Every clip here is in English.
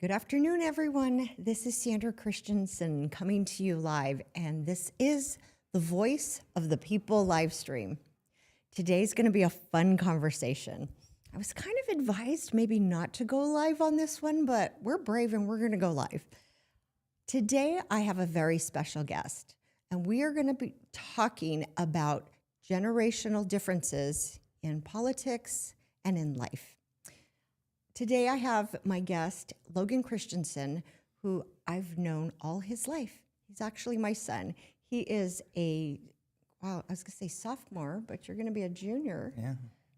Good afternoon, everyone. This is Sandra Christensen coming to you live, and this is the Voice of the People live stream. Today's going to be a fun conversation. I was kind of advised maybe not to go live on this one, but we're brave and we're going to go live. Today, I have a very special guest, and we are going to be talking about generational differences in politics and in life. Today, I have my guest, Logan Christensen, who I've known all his life. He's actually my son. He is I was going to say sophomore, but you're going to be a junior. Yeah.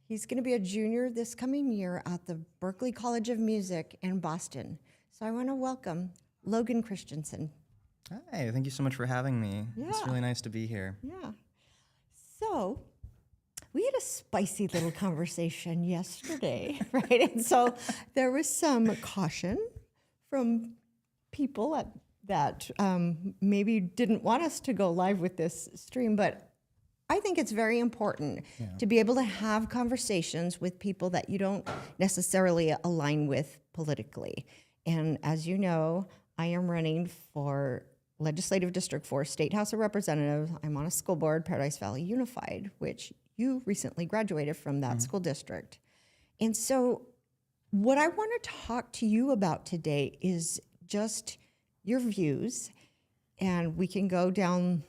He's going to be a junior this coming year at the Berklee College of Music in Boston. So I want to welcome Logan Christensen. Hi, thank you so much for having me. It's Yeah. really nice to be here. Yeah. So we had a spicy little conversation yesterday, right? And so there was some caution from people that maybe didn't want us to go live with this stream, but I think it's very important to be able to have conversations with people that you don't necessarily align with politically. And as you know, I am running for Legislative District 4, State House of Representatives. I'm on a school board, Paradise Valley Unified, which you recently graduated from that school district. And so what I want to talk to you about today is just your views, and we can go down,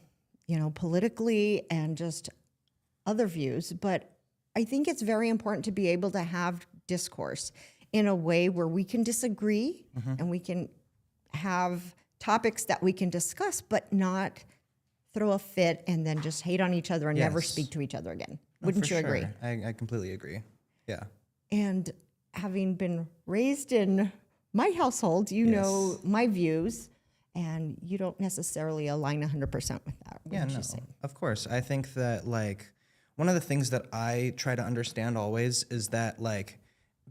politically and just other views, but I think it's very important to be able to have discourse in a way where we can disagree and we can have topics that we can discuss, but not throw a fit and then just hate on each other and never speak to each other again. Wouldn't you agree? I completely agree. Yeah. And having been raised in my household, you know my views, and you don't necessarily align 100% with that. Wouldn't you say? Of course. I think that one of the things that I try to understand always is that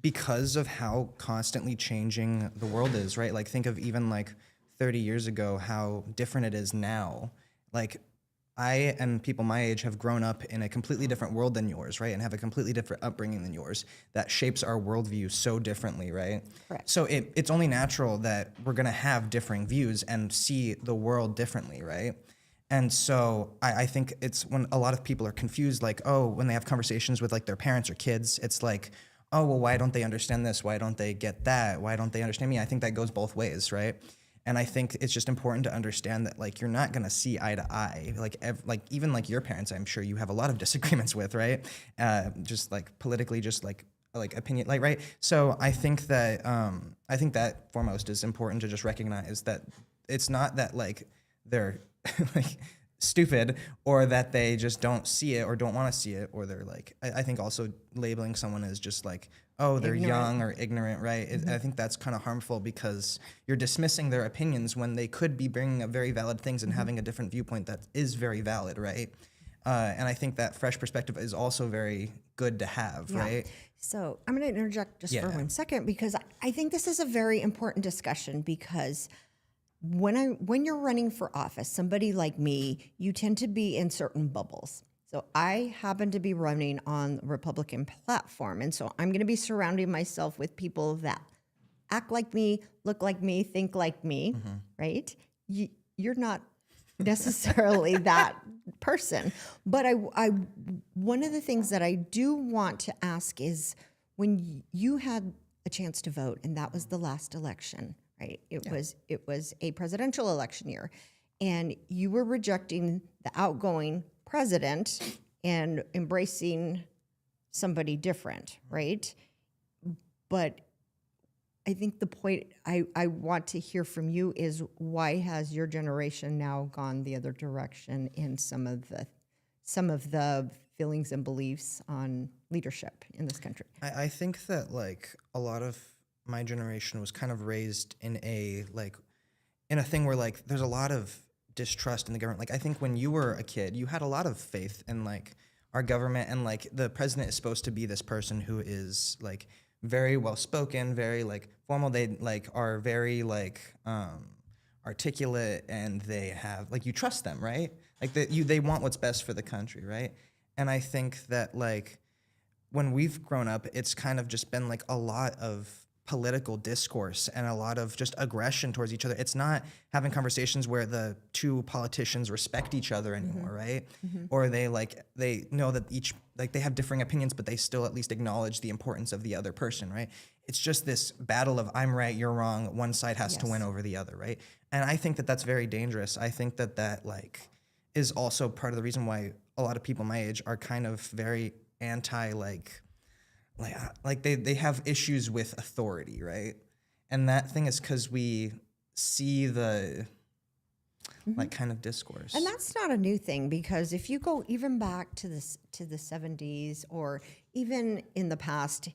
because of how constantly changing the world is, right? Think of even 30 years ago, how different it is now. I and people my age have grown up in a completely different world than yours, right? And have a completely different upbringing than yours that shapes our worldview so differently, right? Correct. So it's only natural that we're gonna have differing views and see the world differently, right? And so I think it's when a lot of people are confused, when they have conversations with their parents or kids, it's oh, well, why don't they understand this? Why don't they get that? Why don't they understand me? I think that goes both ways, right? And I think it's just important to understand that you're not gonna see eye to eye. Even your parents, I'm sure you have a lot of disagreements with, right? Just politically, just opinion, right? So I think that foremost is important to just recognize that it's not that they're stupid or that they just don't see it or don't want to see it, or they're I think also labeling someone as just oh, they're ignorant. young or ignorant, right? I think that's kind of harmful because you're dismissing their opinions when they could be bringing up very valid things and having a different viewpoint that is very valid, right? And I think that fresh perspective is also very good to have, right? So I'm going to interject just for 1 second, because I think this is a very important discussion, because when you're running for office, somebody like me, you tend to be in certain bubbles. So I happen to be running on the Republican platform, and so I'm going to be surrounding myself with people that act like me, look like me, think like me, right? You're not necessarily that person. But one of the things that I do want to ask is, when you had a chance to vote, and that was the last election, right? It was a presidential election year, and you were rejecting the outgoing president and embracing somebody different, right? But I think the point I want to hear from you is, why has your generation now gone the other direction in some of the feelings and beliefs on leadership in this country? I think that a lot of my generation was kind of raised in a thing where there's a lot of distrust in the government. I think when you were a kid, you had a lot of faith in our government, and the president is supposed to be this person who is very well spoken, very formal. They are very articulate, and they have you trust them, right? They want what's best for the country, right? And I think that when we've grown up, it's kind of just been a lot of political discourse and a lot of just aggression towards each other. It's not having conversations where the two politicians respect each other anymore, right? Or they know that they have differing opinions, but they still at least acknowledge the importance of the other person, right? It's just this battle of I'm right, you're wrong. One side has to win over the other, right? And I think that that's very dangerous. I think that is also part of the reason why a lot of people my age are kind of very anti they have issues with authority, right? And that thing is because we see the kind of discourse. And that's not a new thing, because if you go even back to the 70s, or even in the past,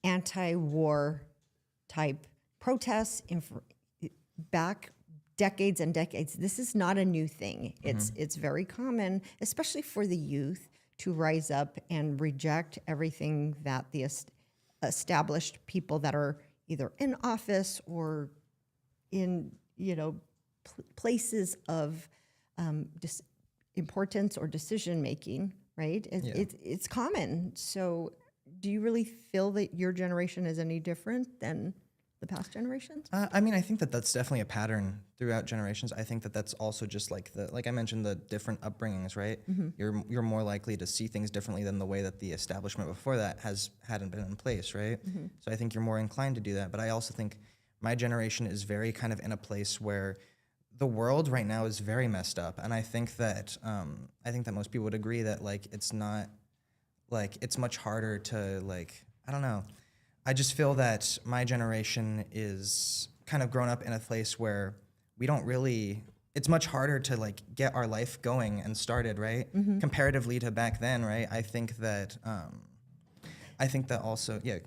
anti-war type protests back decades and decades, this is not a new thing. It's very common, especially for the youth, to rise up and reject everything that the established people that are either in office or in places of importance or decision making, right? It's common. So do you really feel that your generation is any different than the past generations? I mean, I think that that's definitely a pattern throughout generations. I think that that's also just like I mentioned, the different upbringings, right? You're more likely to see things differently than the way that the establishment before that hadn't been in place, right? So I think you're more inclined to do that. But I also think my generation is very kind of in a place where the world right now is very messed up, and I think that most people would agree that it's not it's much harder to I don't know. I just feel that my generation is kind of grown up in a place where we don't really, it's much harder to get our life going and started, right? Comparatively to back then, right? I think that also, yeah.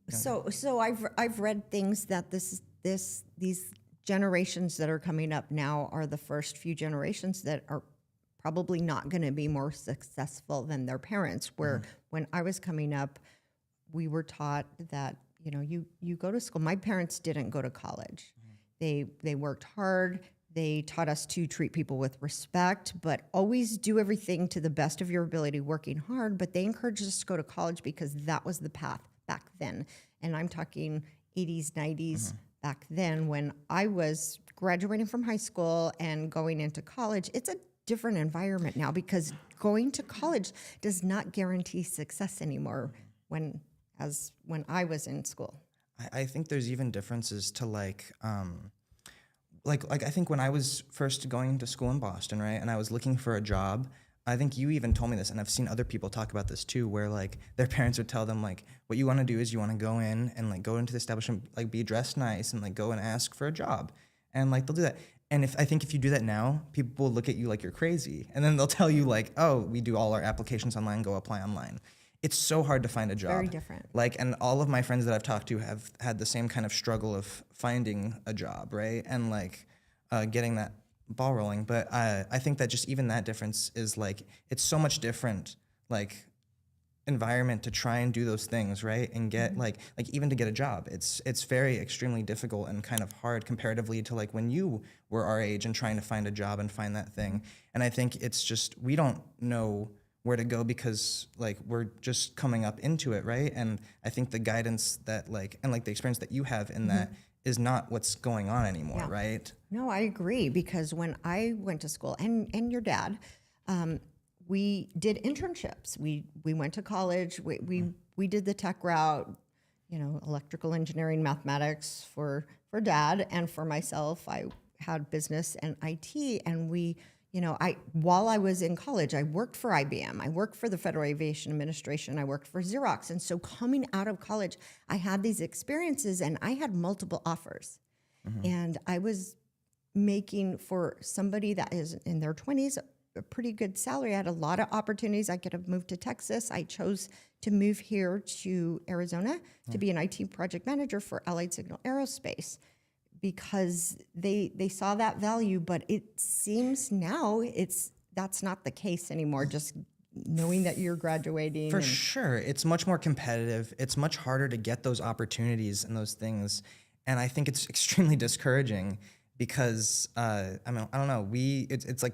So I've read things that these generations that are coming up now are the first few generations that are probably not going to be more successful than their parents. Where when I was coming up, we were taught that, you go to school. My parents didn't go to college. They worked hard. They taught us to treat people with respect, but always do everything to the best of your ability, working hard. But they encouraged us to go to college because that was the path back then. And I'm talking 80s, 90s back then, when I was graduating from high school and going into college. It's a different environment now, because going to college does not guarantee success anymore when I was in school. I think there's even differences to I think when I was first going to school in Boston, right, and I was looking for a job, I think you even told me this, and I've seen other people talk about this too, where their parents would tell them what you want to do is you want to go in and go into the establishment, be dressed nice and go and ask for a job, and they'll do that. And I think if you do that now, people will look at you like you're crazy, and then they'll tell you oh, we do all our applications online, go apply online. It's so hard to find a job. Very different. And all of my friends that I've talked to have had the same kind of struggle of finding a job, right? And getting that ball rolling. But I think that just even that difference is it's so much different, environment to try and do those things, right? And get even to get a job, it's very extremely difficult and kind of hard comparatively to when you were our age and trying to find a job and find that thing. And I think it's just, we don't know where to go because we're just coming up into it, right? And I think the guidance that and the experience that you have in that is not what's going on anymore, right? No, I agree, because when I went to school, and your dad, we did internships. We went to college. We did the tech route, electrical engineering, mathematics for dad, and for myself, I had business and IT, and while I was in college, I worked for IBM. I worked for the Federal Aviation Administration. I worked for Xerox. And so coming out of college, I had these experiences, and I had multiple offers. And I was making, for somebody that is in their 20s, a pretty good salary. I had a lot of opportunities. I could have moved to Texas. I chose to move here to Arizona to be an IT project manager for Allied Signal Aerospace, because they saw that value. But it seems now that's not the case anymore, just knowing that you're graduating. For sure. It's much more competitive. It's much harder to get those opportunities and those things. And I think it's extremely discouraging because, I don't know, it's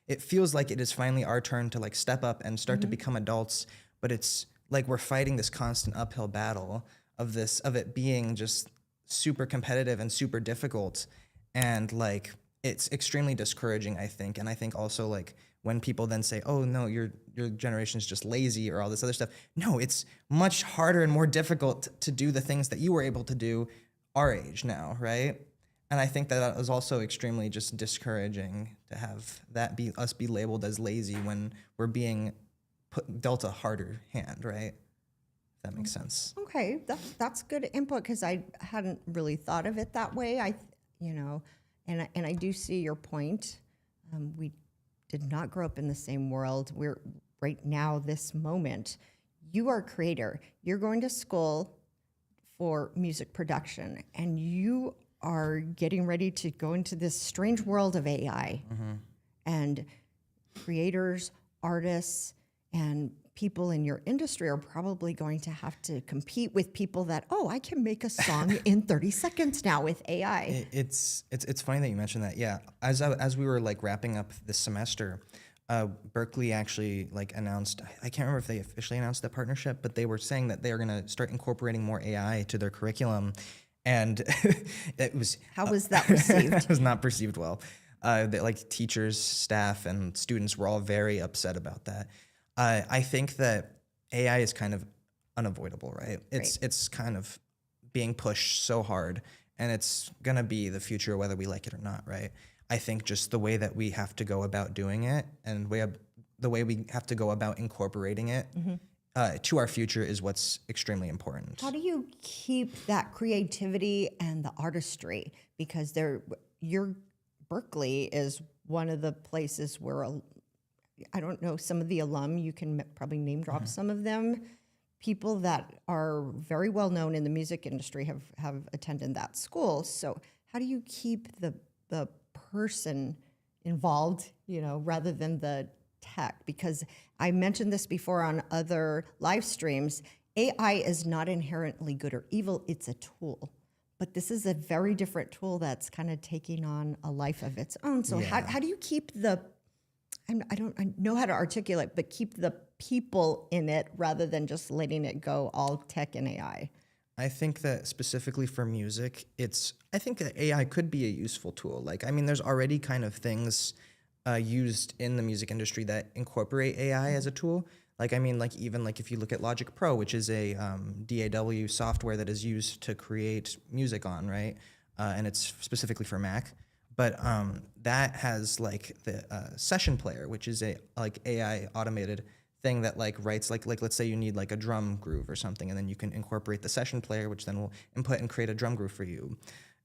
it feels like it is finally our turn to step up and start to become adults, but it's we're fighting this constant uphill battle of it being just super competitive and super difficult, and like it's extremely discouraging, I think. And I think also like when people then say, oh no, your generation is just lazy or all this other stuff, no, it's much harder and more difficult to do the things that you were able to do our age now, right? And I think that is also extremely just discouraging to have that be us be labeled as lazy when we're being dealt a harder hand, right? If that makes sense. Okay, that's good input because I hadn't really thought of it that way. And I do see your point. We did not grow up in the same world. We're right now, this moment. You are a creator. You're going to school for music production, and you are getting ready to go into this strange world of AI. And creators, artists, and people in your industry are probably going to have to compete with people that, oh, I can make a song in 30 seconds now with AI. It's funny that you mentioned that. Yeah, as we were like wrapping up this semester, Berkeley actually like announced, I can't remember if they officially announced the partnership, but they were saying that they are going to start incorporating more AI to their curriculum. And it was... How was that received? It was not perceived well. That like teachers, staff, and students were all very upset about that. I think that AI is kind of unavoidable, right? It's kind of being pushed so hard, and it's gonna be the future whether we like it or not, right? I think just the way that we have to go about doing it, and the way we have to go about incorporating it to our future is what's extremely important. How do you keep that creativity and the artistry? Because your Berkeley is one of the places where I don't know, some of the alum, you can probably name drop some of them. People that are very well known in the music industry have attended that school. So how do you keep the person involved, rather than the tech? Because I mentioned this before on other live streams, AI is not inherently good or evil, it's a tool. But this is a very different tool that's kind of taking on a life of its own. So how do you keep I know how to articulate, but keep the people in it rather than just letting it go all tech and AI? I think that specifically for music, I think that AI could be a useful tool. Like, I mean, there's already kind of things used in the music industry that incorporate AI as a tool. Like, I mean, like even like if you look at Logic Pro, which is a DAW software that is used to create music on, right? And it's specifically for Mac. But that has like the session player, which is a like AI automated thing that like writes like let's say you need like a drum groove or something, and then you can incorporate the session player, which then will input and create a drum groove for you.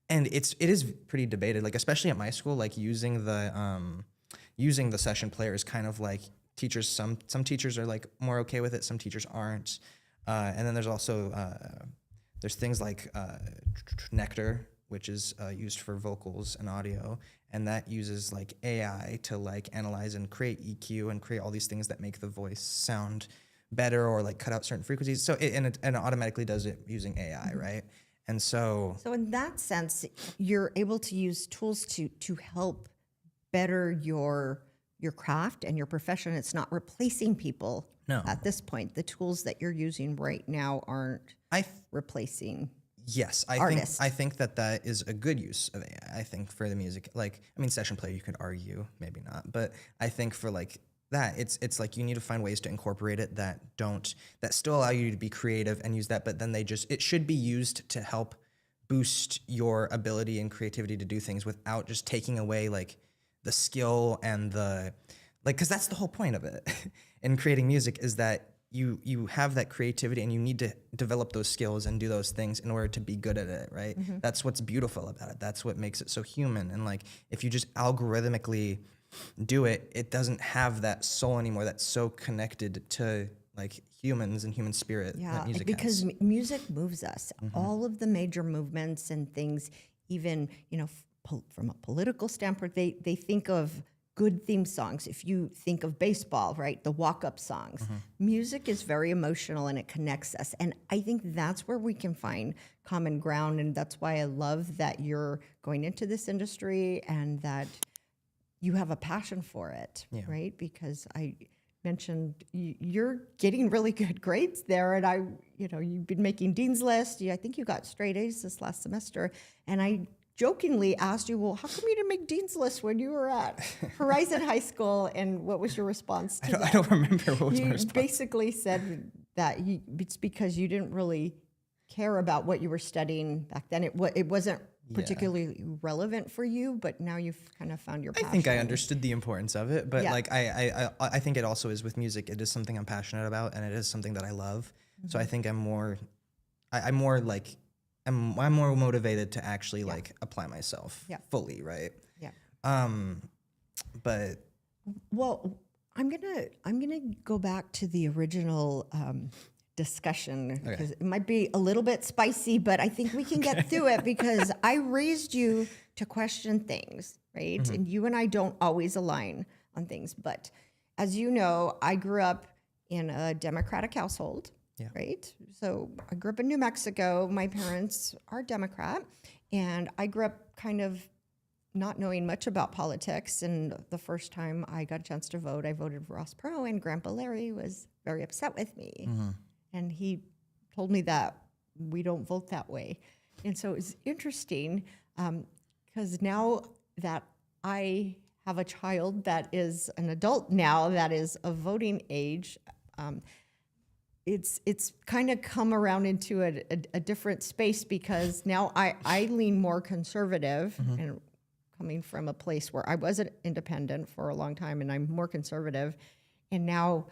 And it is pretty debated, like especially at my school, like using the session player is kind of like teachers. Some teachers are like more okay with it, some teachers aren't. And then there's also there's things like Nectar, which is used for vocals and audio, and that uses like AI to like analyze and create EQ and create all these things that make the voice sound better or like cut out certain frequencies. So it automatically does it using AI, right? And so in that sense, you're able to use tools to help better your craft and your profession. It's not replacing people. No. At this point, the tools that you're using right now aren't replacing. Yes, I think that is a good use of AI. I think for the music, like, I mean, session player, you could argue, maybe not, but I think for like that, it's like you need to find ways to incorporate it that still allow you to be creative and use that, but then it should be used to help boost your ability and creativity to do things without just taking away like the skill and because that's the whole point of it in creating music, is that you have that creativity and you need to develop those skills and do those things in order to be good at it, right? Mm-hmm. That's what's beautiful about it. That's what makes it so human. And like, if you just algorithmically do it, it doesn't have that soul anymore that's so connected to like humans and human spirit. Yeah, music because has. Music moves us. Mm-hmm. All of the major movements and things, even, from a political standpoint, they think of good theme songs. If you think of baseball, right, the walk-up songs, mm-hmm. Music is very emotional and it connects us. And I think that's where we can find common ground. And that's why I love that you're going into this industry and that you have a passion for it, right? Because mentioned you're getting really good grades there, and you've been making dean's list. I think you got straight A's this last semester, and I jokingly asked you, well, how come you didn't make dean's list when you were at Horizon High School? And what was your response to that? I don't remember what was my You response. basically said that it's because you didn't really care about what you were studying back then. It wasn't particularly relevant for you, but now you've kind of found your passion. I think I understood the importance of it, but Yeah. like I think it also is with music. It is something I'm passionate about, and it is something that I love. So I think I'm more motivated to actually like apply myself fully, right? Yeah. But Well, I'm gonna go back to the original discussion because it might be a little bit spicy, but I think we can get through it because I raised you to question things, right? Mm-hmm. And you and I don't always align on things, but as you know, I grew up in a Democratic household, right? So I grew up in New Mexico. My parents are Democrat, and I grew up kind of not knowing much about politics. And the first time I got a chance to vote, I voted for Ross Perot, and Grandpa Larry was very upset with me. And he told me that we don't vote that way. And so it's interesting because now that I have a child that is an adult now, that is of voting age, it's kind of come around into a different space because now I lean more conservative and coming from a place where I was an independent for a long time and I'm more conservative. And now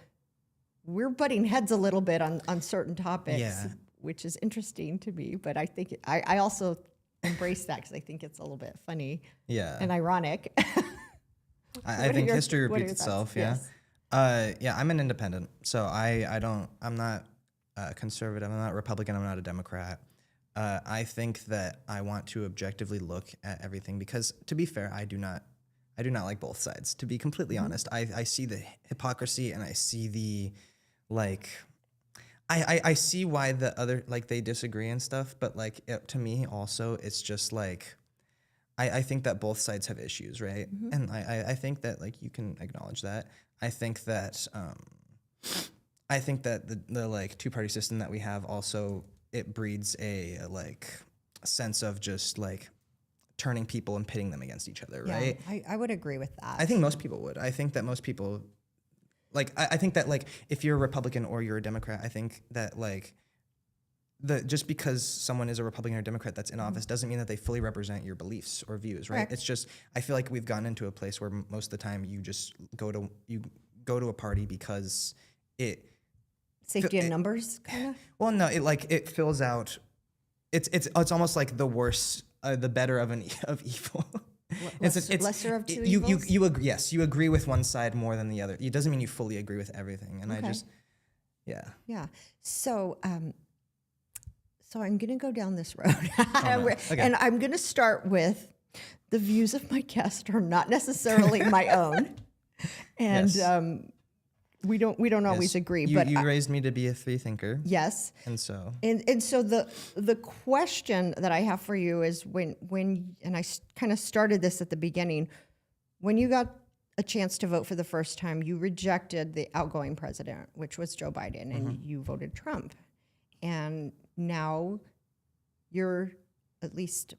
we're butting heads a little bit on certain topics, which is interesting to me. But I think I also embrace that because I think it's a little bit funny and ironic. I think history what are repeats your thoughts? itself. Yes. I'm an independent, so I'm not conservative. I'm not Republican. I'm not a Democrat. I think that I want to objectively look at everything because, to be fair, I do not like both sides. To be completely honest, I see the hypocrisy and I see the I see why the other they disagree and stuff. But to me also, it's just I think that both sides have issues, right? And I think that you can acknowledge that. I think that the two-party system that we have also, it breeds a sense of just turning people and pitting them against each other, right? I would agree with that. I think most people would. I think that most people I think that if you're a Republican or you're a Democrat, I think that just because someone is a Republican or Democrat that's in office doesn't mean that they fully represent your beliefs or views, right? Correct. It's just I feel like we've gotten into a place where most of the time you just go to a party because it Safety in numbers, kind of. well, no, it fills out. It's almost like the worse, the better of evil. Lesser of two evils? You agree. Yes, you agree with one side more than the other. It doesn't mean you fully agree with everything. And I just, yeah. So, so I'm going to go down this road, Okay. and I'm going to start with the views of my guest are not necessarily my own, and Yes. We don't always agree. You, but you raised me to be a free thinker. yes. And so. And so the question that I have for you is when and I kind of started this at the beginning, when you got a chance to vote for the first time, you rejected the outgoing president, which was Joe Biden, and you voted Trump. And now you're, at least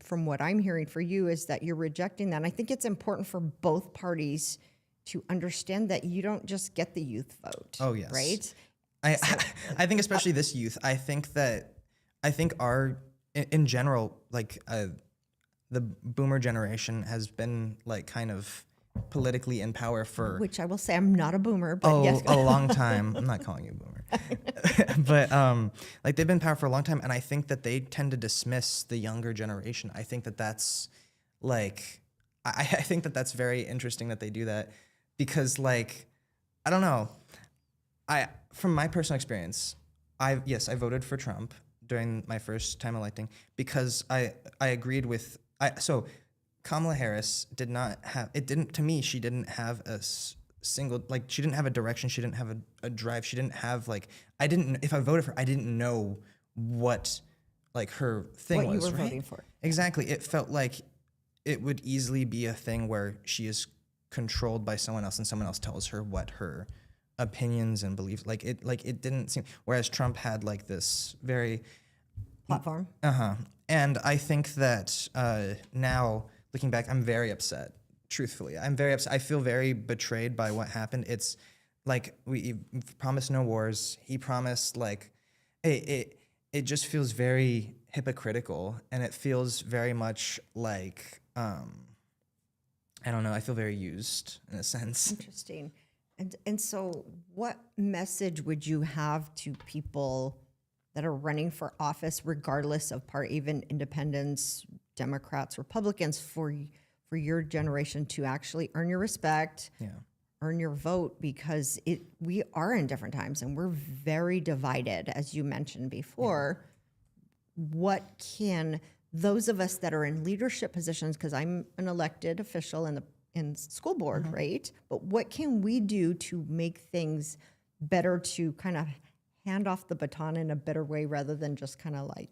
from what I'm hearing for you, is that you're rejecting that. And I think it's important for both parties to understand that you don't just get the youth vote. Oh, yes. Right? I think especially this youth, I think our, in general, the boomer generation has been kind of politically in power for Which I will say I'm not a boomer, but yes. a long time. I'm not calling you a boomer. But they've been in power for a long time, and I think that they tend to dismiss the younger generation. I think that that's I think that that's very interesting that they do that because I don't know. From my personal experience, I voted for Trump during my first time electing because I agreed with so Kamala Harris did not have to me she didn't have a single she didn't have a direction, she didn't have a drive, she didn't have if I voted for her, I didn't know what her thing What was, you were right? voting for. Exactly. It felt like it would easily be a thing where she is controlled by someone else and someone else tells her what her opinions and beliefs, like it didn't seem, whereas Trump had like this very Platform. and I think that now looking back, I'm very upset. Truthfully, I'm very upset. I feel very betrayed by what happened. It's like we promised no wars. He promised like it just feels very hypocritical, and it feels very much like I don't know. I feel very used in a sense. Interesting. And so what message would you have to people that are running for office, regardless of party, even independents, Democrats, Republicans, for your generation to actually earn your respect, earn your vote, because we are in different times and we're very divided, as you mentioned before. What can those of us that are in leadership positions, because I'm an elected official in school board, right? But what can we do to make things better, to kind of hand off the baton in a better way rather than just kind of like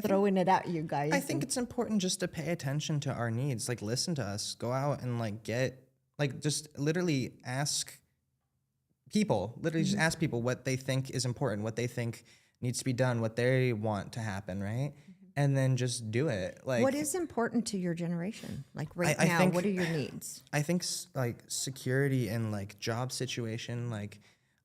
throwing it at you guys? I think it's important just to pay attention to our needs, like listen to us, go out and like just literally ask people, just ask people what they think is important, what they think needs to be done, what they want to happen, right? And then just do it. Like, what is important to your generation? Like I now, think- what are your needs? I think like security and like job situation, like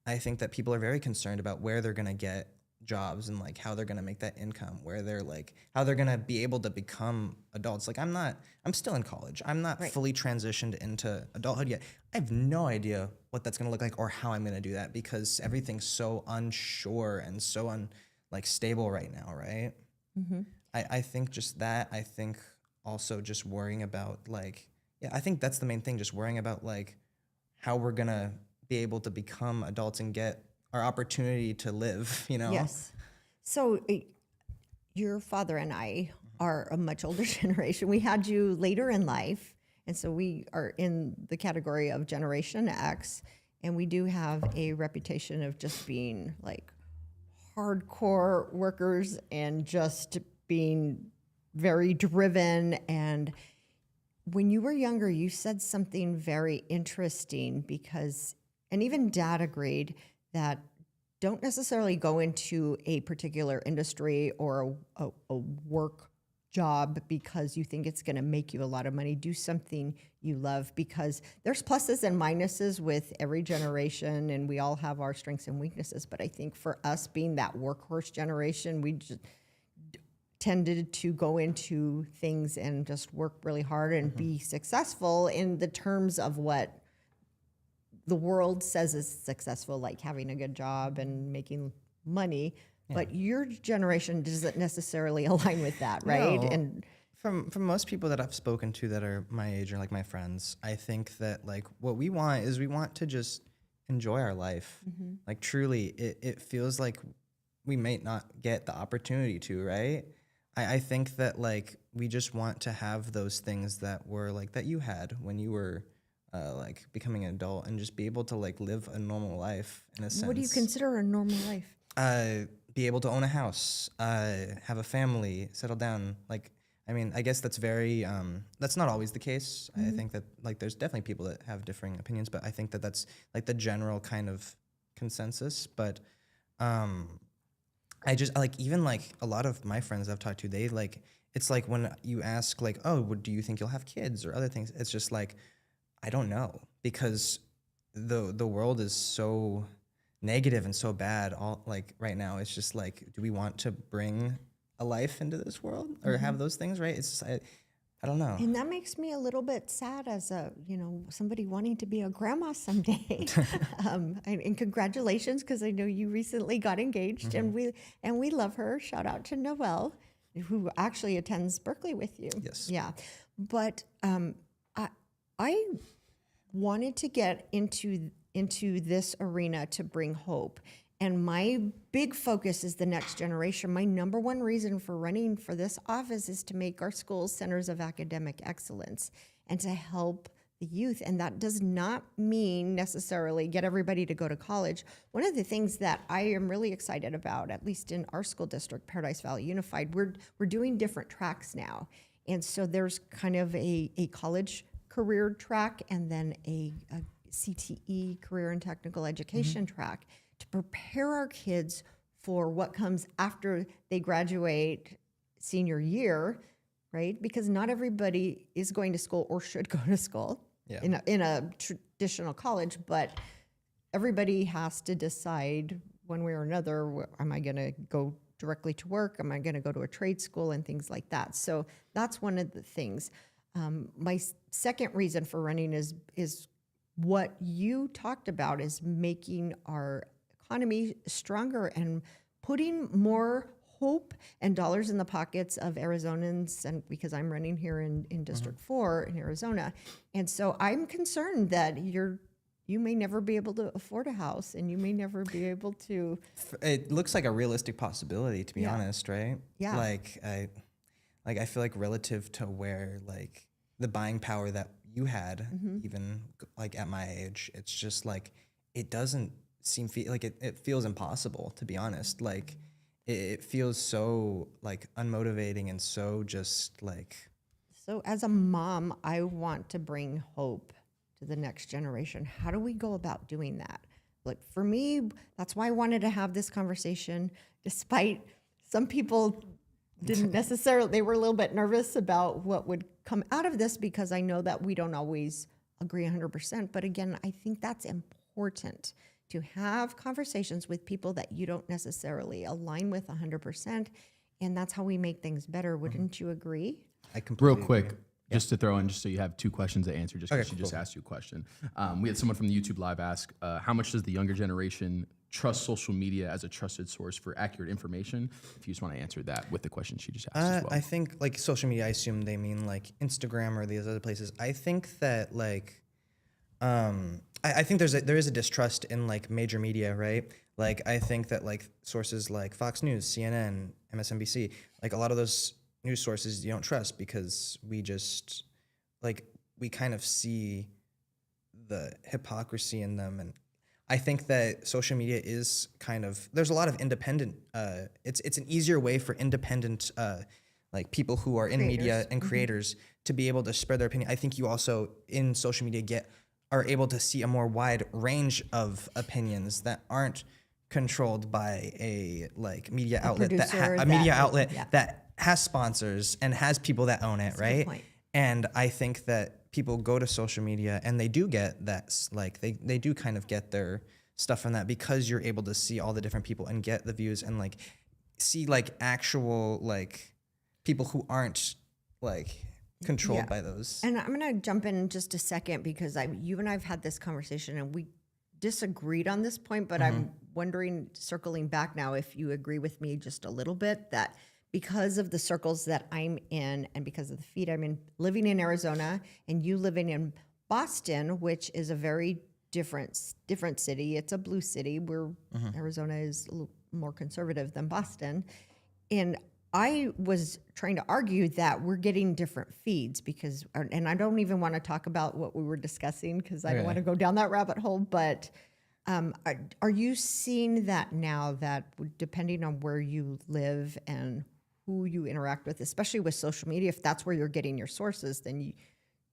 I think that people are very concerned about where they're gonna get jobs and like how they're gonna make that income, where they're like how they're gonna be able to become adults. Like I'm still in college. I'm not fully transitioned into adulthood yet. I have no idea what that's gonna look like or how I'm gonna do that, because everything's so unsure and so stable right now, right? I think just that. I think also just worrying about I think that's the main thing, just worrying about like how we're gonna be able to become adults and get our opportunity to live, you know? Yes. So your father and I are a much older generation. We had you later in life. And so we are in the category of Generation X. And we do have a reputation of just being like hardcore workers and just being very driven. And when you were younger, you said something very interesting, because, and even Dad agreed, that don't necessarily go into a particular industry or a work job because you think it's going to make you a lot of money. Do something you love, because there's pluses and minuses with every generation, and we all have our strengths and weaknesses. But I think for us, being that workhorse generation, we just tended to go into things and just work really hard and be successful in the terms of what the world says is successful, like having a good job and making money. But your generation doesn't necessarily align with that, right? No. And From most people that I've spoken to that are my age or like my friends, I think that like what we want is we want to just enjoy our life. Like truly, it feels like we may not get the opportunity to, right? I think that like we just want to have those things that were like that you had when you were like becoming an adult, and just be able to like live a normal life in a sense. what do you consider a normal life? Be able to own a house, have a family, settle down. Like, I mean, I guess that's very, that's not always the case. I think that like there's definitely people that have differing opinions, but I think that that's like the general kind of consensus. But I just like, even like a lot of my friends I've talked to, they like, it's like when you ask like, oh, do you think you'll have kids or other things? It's just like, I don't know, because the world is so negative and so bad all like right now. It's just like, do we want to bring a life into this world or have those things, right? It's just, I don't know. And that makes me a little bit sad as a, somebody wanting to be a grandma someday. And congratulations, because I know you recently got engaged, and we love her. Shout out to Noelle, who actually attends Berkeley with you. Yes. Yeah. But I wanted to get into this arena to bring hope. And my big focus is the next generation. My number one reason for running for this office is to make our schools centers of academic excellence and to help the youth. And that does not mean necessarily get everybody to go to college. One of the things that I am really excited about, at least in our school district, Paradise Valley Unified, we're doing different tracks now. And so there's kind of a college career track and then a CTE, career and technical education track, to prepare our kids for what comes after they graduate senior year, right? Because not everybody is going to school or should go to school in a traditional college, but everybody has to decide one way or another, am I going to go directly to work? Am I going to go to a trade school and things like that? So that's one of the things. My second reason for running is what you talked about, is making our economy stronger and putting more hope and dollars in the pockets of Arizonans, and because I'm running here in District 4 in Arizona. And so I'm concerned that you may never be able to afford a house, and you may never be able to. It looks like a realistic possibility, to be honest, right? Yeah. I feel like relative to where like the buying power that you had, even like at my age, it's just like it doesn't like it feels impossible, to be honest. Like it feels so like unmotivating and so just like. So as a mom, I want to bring hope to the next generation. How do we go about doing that? Like for me, that's why I wanted to have this conversation, despite some people didn't necessarily, they were a little bit nervous about what would come out of this, because I know that we don't always agree 100%. But again, I think that's important, to have conversations with people that you don't necessarily align with 100%. And that's how we make things better. Wouldn't you agree? I completely Real quick, agree. just to throw in, just so you have two questions to answer, just because she just asked you a question. We had someone from the YouTube live ask, how much does the younger generation trust social media as a trusted source for accurate information? If you just want to answer that with the question she just asked as well. I think like social media, I assume they mean like Instagram or these other places. I think that like, I think there is a distrust in like major media, right? Like I think that like sources like Fox News, CNN, MSNBC, like a lot of those news sources you don't trust, because we just like we kind of see the hypocrisy in them. And I think that social media is kind of, there's a lot of independent, it's an easier way for independent like people who are in media and creators to be able to spread their opinion. I think you also in social media are able to see a more wide range of opinions that aren't controlled by a like media outlet that has sponsors and has people that own it, That's a right? good point. And I think that people go to social media and they do get that, like they do kind of get their stuff from that, because you're able to see all the different people and get the views and like see like actual like people who aren't like controlled by those. And I'm going to jump in just a second, because you and I've had this conversation and we disagreed on this point, but I'm wondering, circling back now, if you agree with me just a little bit, that because of the circles that I'm in and because of the feed I'm in, living in Arizona and you living in Boston, which is a very different city. It's a blue city, where Arizona is a little more conservative than Boston. And I was trying to argue that we're getting different feeds, because, and I don't even want to talk about what we were discussing, because I don't want to go down that rabbit hole, but are you seeing that now, that depending on where you live and who you interact with, especially with social media, if that's where you're getting your sources, then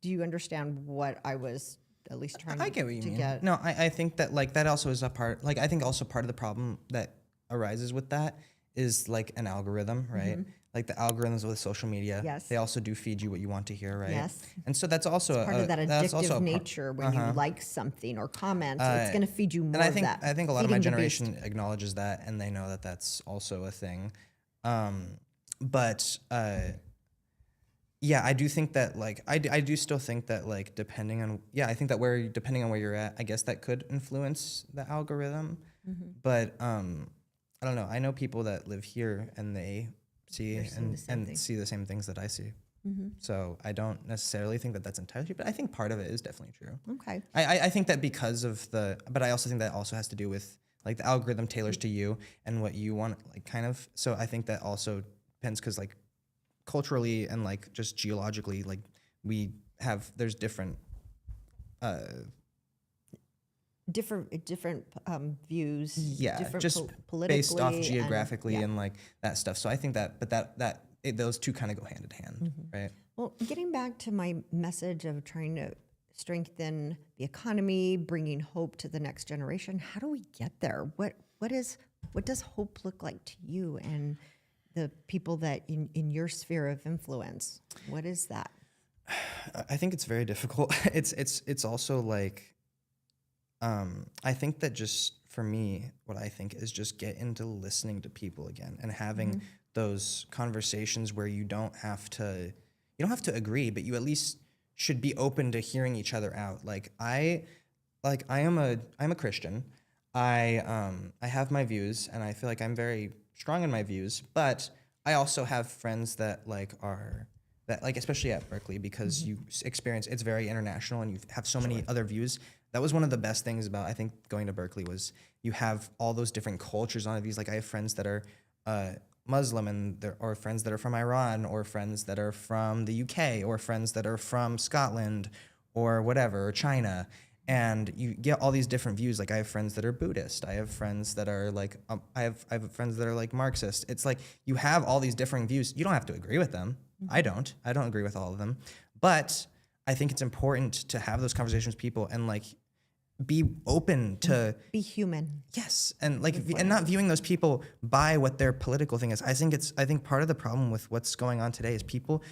do you understand what I was at least trying I get what you to mean. get? No, I think that like that also is a part, like I think also part of the problem that arises with that is like an algorithm, right? Like the algorithms with social media, Yes. they also do feed you what you want to hear, right? Yes. And so that's also Part of that that's also addictive nature. When you like something or comment, it's going to feed you more and I think of that. I think a lot of my Feeding the beast. generation acknowledges that, and they know that that's also a thing. But yeah, I do think that like I do still think that like depending on depending on where you're at, I guess that could influence the algorithm. But I don't know. I know people that live here and they see and see the same things that I see. So I don't necessarily think that that's entirely true, but I think part of it is definitely true. Okay. I think that because of but I also think that also has to do with like the algorithm tailors to you and what you want, like kind of. So I think that also depends, because like culturally and like just geologically, like there's different different views. yeah, different just politically based off geographically and like that stuff. So I think that, but that those two kind of go hand in hand, right? Well, getting back to my message of trying to strengthen the economy, bringing hope to the next generation, how do we get there? What does hope look like to you and the people that in your sphere of influence? What is that? I think it's very difficult. It's also like, I think that just for me, what I think is just get into listening to people again and having those conversations where you don't have to agree, but you at least should be open to hearing each other out. I'm a Christian. I have my views, and I feel like I'm very strong in my views, but I also have friends that especially at Berkeley, because you experience, it's very international and you have so many other views. That was one of the best things about, I think, going to Berkeley was you have all those different cultures on these. Like I have friends that are Muslim or friends that are from Iran or friends that are from the UK or friends that are from Scotland or whatever, or China. And you get all these different views. Like I have friends that are Buddhist. I have friends that are like, I have friends that are like Marxist. It's like you have all these different views. You don't have to agree with them. I don't agree with all of them. But I think it's important to have those conversations with people and like be open to be human. Yes, and like and not viewing those people by what their political thing is. I think part of the problem with what's going on today is people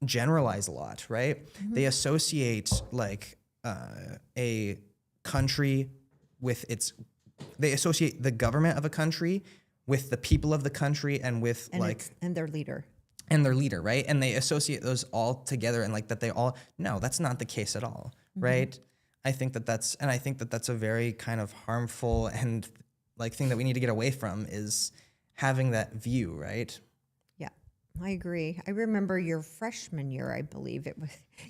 generalize a lot, right? They associate like a country with they associate the government of a country with the people of the country and with and their leader. And their leader, right? And they associate those all together and like that they all, no, that's not the case at all, right? I think that's a very kind of harmful and like thing that we need to get away from is having that view, right? Yeah, I agree. I remember your freshman year, I believe it was,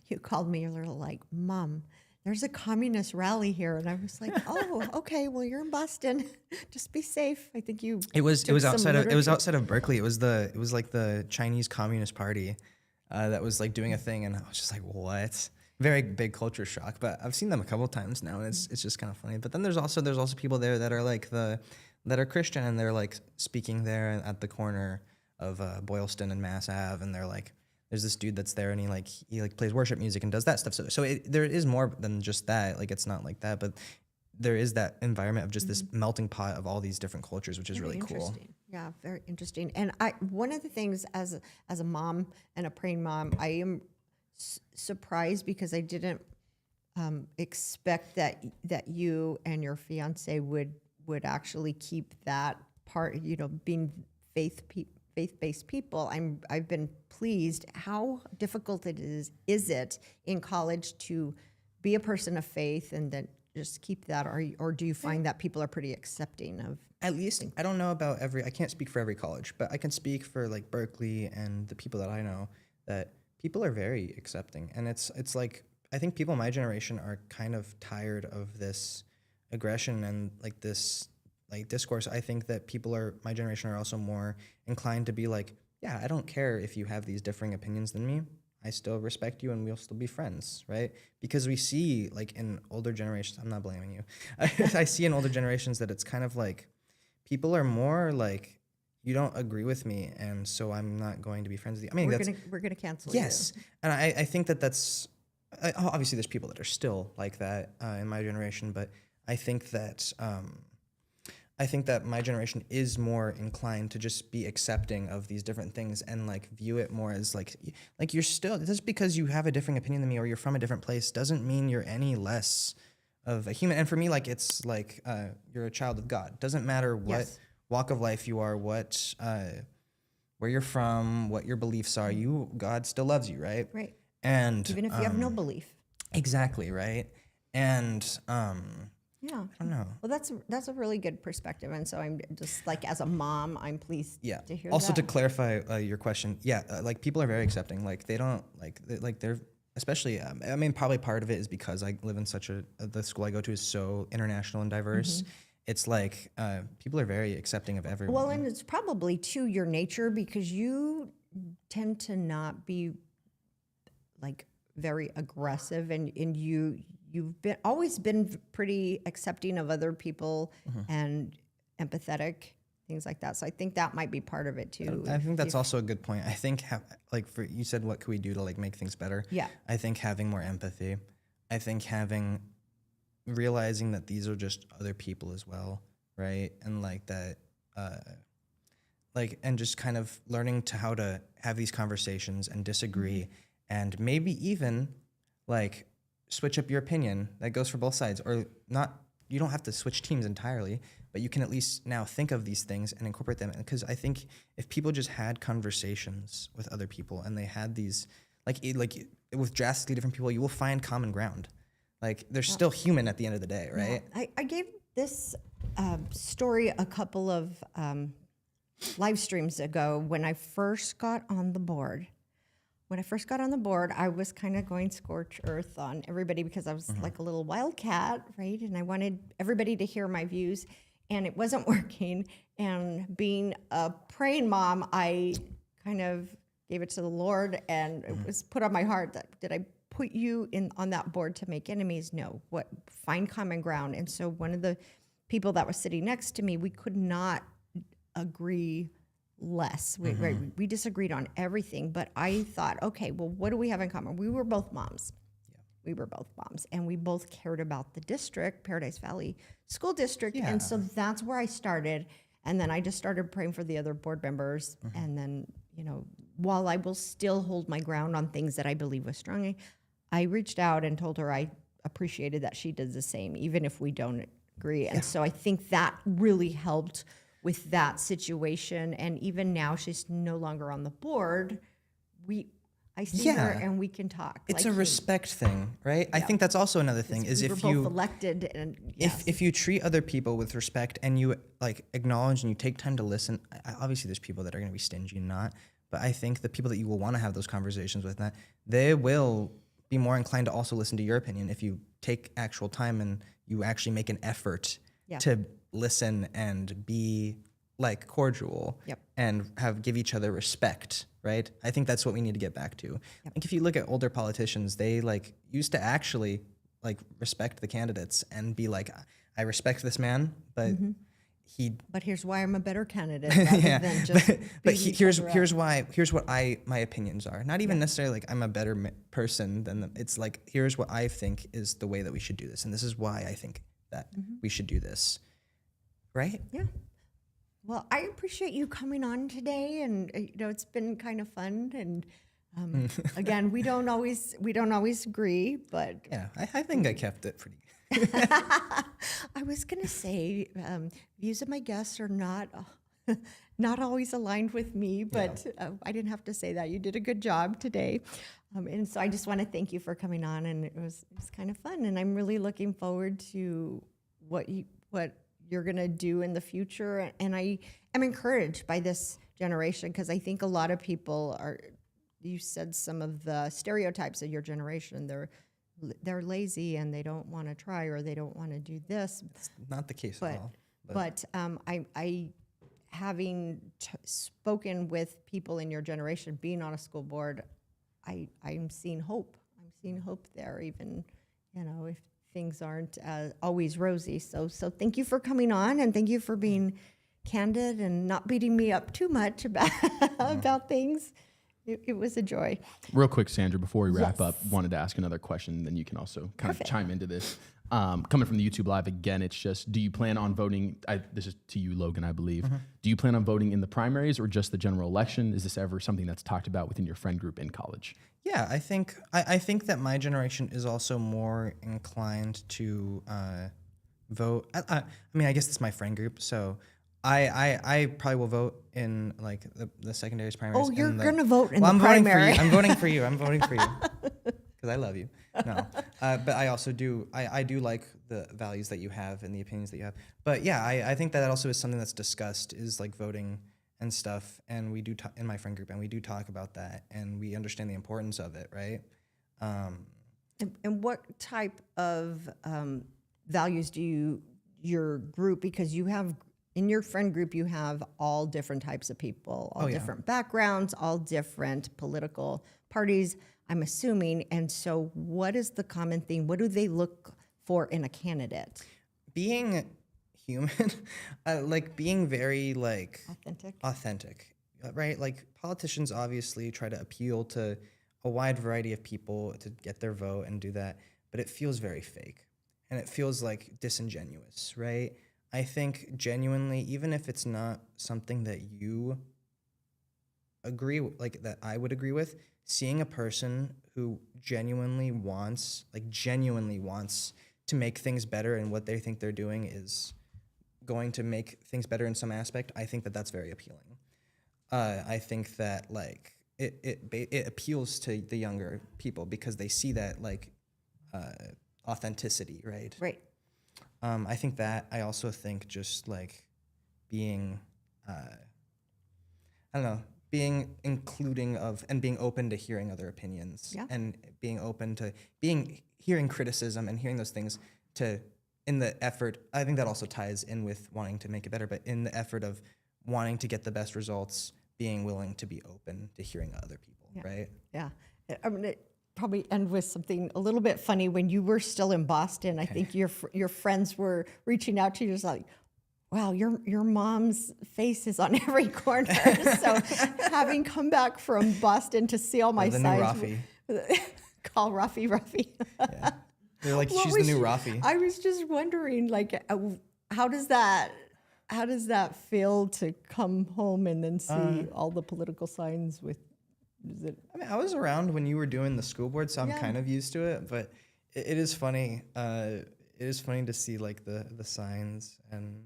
you called me, you're like, Mom, there's a communist rally here. And I was like, oh, okay, well, you're in Boston. Just be safe. I think you It was outside of Berkeley. It was like the Chinese Communist Party that was like doing a thing, and I was just like, what? Very big culture shock. But I've seen them a couple of times now, and it's just kind of funny. But then there's also people there that are like that are Christian, and they're like speaking there at the corner of Boylston and Mass Ave, and they're like, there's this dude that's there, and he plays worship music and does that stuff. So there is more than just that. Like it's not like that, but there is that environment of just this melting pot of all these different cultures, which is really cool. Yeah, very interesting. And one of the things as a mom and a praying mom, I am surprised because I didn't expect that you and your fiance would actually keep that part. Being faith-based people, I've been pleased. How difficult is it in college to be a person of faith and then just keep that, or do you find that people are pretty accepting of? At least I don't know about I can't speak for every college, but I can speak for like Berkeley and the people that I know, that people are very accepting. And it's like, I think people my generation are kind of tired of this aggression and like this like discourse. I think that my generation are also more inclined to be like, yeah, I don't care if you have these differing opinions than me. I still respect you and we'll still be friends, right? Because we see like in older generations, I'm not blaming you. I see in older generations that it's kind of like people are more like, you don't agree with me, and so I'm not going to be friends with you. I mean, we're gonna cancel you. Yes, and I think that's obviously there's people that are still like that in my generation, but I think that my generation is more inclined to just be accepting of these different things and like view it more as like you're still, just because you have a different opinion than me or you're from a different place doesn't mean you're any less of a human. And for me, like it's like you're a child of God. Doesn't matter what walk of life you are, what where you're from, what your beliefs are. God still loves you, right? Right. And even if you have no belief. Exactly, right? And yeah, I don't know. Well, that's a really good perspective, and so I'm just like, as a mom, I'm pleased to hear also, that. to clarify your question, like people are very accepting. Like they don't they're especially. I mean, probably part of it is because I live in the school I go to is so international and diverse. It's like people are very accepting of everyone. Well, and it's probably too your nature, because you tend to not be like very aggressive, and you've always been pretty accepting of other people and empathetic, things like that. So I think that might be part of it too. I think that's also a good point. I think like for you said, what could we do to like make things better? Yeah. I think having more empathy. I think realizing that these are just other people as well, right? And like that, and just kind of learning to how to have these conversations and disagree, and maybe even like switch up your opinion. That goes for both sides, or not. You don't have to switch teams entirely, but you can at least now think of these things and incorporate them. Because I think if people just had conversations with other people and they had these, like with drastically different people, you will find common ground. Like they're still human at the end of the day, right? Yeah. I gave this story a couple of live streams ago when I first got on the board. When I first got on the board, I was kind of going scorch earth on everybody because I was like a little wildcat, right? And I wanted everybody to hear my views, and it wasn't working. And being a praying mom, I kind of gave it to the Lord, and it was put on my heart that, did I put you on that board to make enemies? No. What? Find common ground. And so one of the people that was sitting next to me, we could not agree less. We disagreed on everything, but I thought, okay, well, what do we have in common? We were both moms. Yeah. We were both moms, and we both cared about the district, Paradise Valley School District. Yeah. And so that's where I started. And then I just started praying for the other board members. And then, while I will still hold my ground on things that I believe was strong, I reached out and told her I appreciated that she did the same, even if we don't agree. And so I think that really helped with that situation. And even now, she's no longer on the board. I see her and we can talk. It's a respect thing, right? Yeah. I think that's also another thing is if you both elected, and if you treat other people with respect and you like acknowledge and you take time to listen. Obviously, there's people that are going to be stingy and not, but I think the people that you will want to have those conversations with, that they will be more inclined to also listen to your opinion if you take actual time and you actually make an effort to listen and be like cordial and give each other respect, right? I think that's what we need to get back to. Like if you look at older politicians, they like used to actually like respect the candidates and be like, I respect this man, but but here's why I'm a better candidate rather than just here's what my opinions are. Not even necessarily like I'm a better person than them. It's like, here's what I think is the way that we should do this, and this is why I think that we should do this. Right? Yeah. Well, I appreciate you coming on today, and it's been kind of fun. And again, we don't always agree, but yeah, I think I kept it pretty good. I was gonna say views of my guests are not always aligned with me, but I didn't have to say that. You did a good job today, and so I just want to thank you for coming on, and it was kind of fun, and I'm really looking forward to what you're going to do in the future. And I am encouraged by this generation because I think a lot of people you said some of the stereotypes of your generation, they're lazy and they don't want to try or they don't want to do this. It's not the case at all. But I having spoken with people in your generation, being on a school board, I'm seeing hope. I'm seeing hope there, even, if things aren't always rosy. So thank you for coming on, and thank you for being candid and not beating me up too much about things. It was a joy. Real quick, Sandra, before we wrap up, wanted to ask another question, then you can also kind of chime into this. Coming from the YouTube Live, again, it's just, do you plan on voting? This is to you, Logan, I believe. Do you plan on voting in the primaries or just the general election? Is this ever something that's talked about within your friend group in college? Yeah, I think that my generation is also more inclined to vote. I mean, I guess it's my friend group, so I probably will vote in like the secondaries, primaries. Oh, you're gonna vote in the primary. I'm voting for you. I'm voting for you because I love you. No, but I also do. I do like the values that you have and the opinions that you have. But yeah, I think that also is something that's discussed, is like voting and stuff, and we do in my friend group, and we do talk about that, and we understand the importance of it, right? And what type of values do your group, because you have in your friend group, you have all different types of people, all different backgrounds, all different political parties, I'm assuming. And so what is the common theme? What do they look for in a candidate? Being human, like being very like Authentic. right? Like politicians obviously try to appeal to a wide variety of people to get their vote and do that, but it feels very fake and it feels like disingenuous, right? I think genuinely, even if it's not something that you agree like that I would agree with, seeing a person who genuinely wants to make things better and what they think they're doing is going to make things better in some aspect, I think that that's very appealing. I think that like it appeals to the younger people because they see that like authenticity, right? Right. I think that I also think just like being, I don't know, being including of and being open to hearing other opinions and being open to hearing criticism and hearing those things in the effort. I think that also ties in with wanting to make it better, but in the effort of wanting to get the best results, being willing to be open to hearing other people, right? Yeah. I'm going to probably end with something a little bit funny. When you were still in Boston, I think your friends were reaching out to you, just like, wow, your mom's face is on every corner. So having come back from Boston to see all my the signs. new Rafi. Call Rafi. Yeah. They're like, she's the new Rafi. I was just wondering, like, how does that feel to come home and then see all the political signs with, is it? I mean, I was around when you were doing the school board, so I'm kind of used to it, but it is funny. It is funny to see like the signs and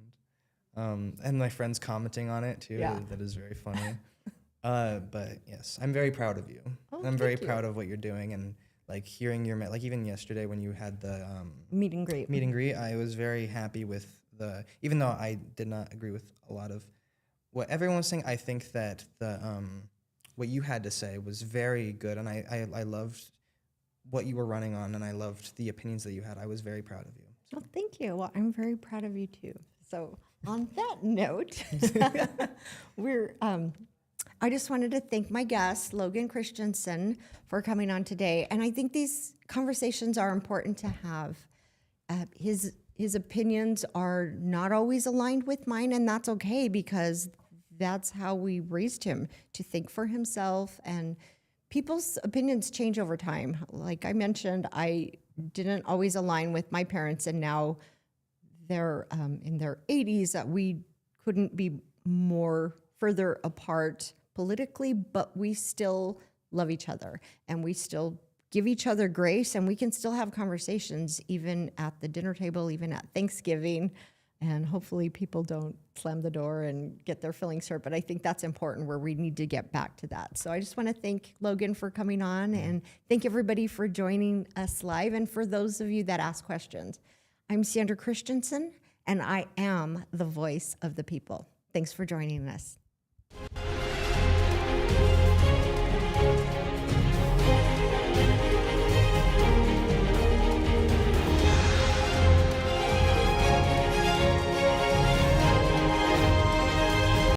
my friends commenting on it too. Yeah. That is very funny. But yes, I'm very proud of you. I'm very proud of what you're doing and like hearing like even yesterday when you had the meet and greet, I was very happy with even though I did not agree with a lot of what everyone was saying. I think that what you had to say was very good, and I loved what you were running on, and I loved the opinions that you had. I was very proud of you. Well, thank you. Well, I'm very proud of you too. So on that note, I just wanted to thank my guest, Logan Christensen, for coming on today. And I think these conversations are important to have. His opinions are not always aligned with mine, and that's okay because that's how we raised him, to think for himself. And people's opinions change over time. Like I mentioned, I didn't always align with my parents, and now they're in their 80s. That we couldn't be more further apart politically, but we still love each other and we still give each other grace, and we can still have conversations even at the dinner table, even at Thanksgiving. And hopefully people don't slam the door and get their feelings hurt. But I think that's important, where we need to get back to that. So I just want to thank Logan for coming on, and thank everybody for joining us live. And for those of you that ask questions, I'm Sandra Christensen, and I am the voice of the people. Thanks for joining us.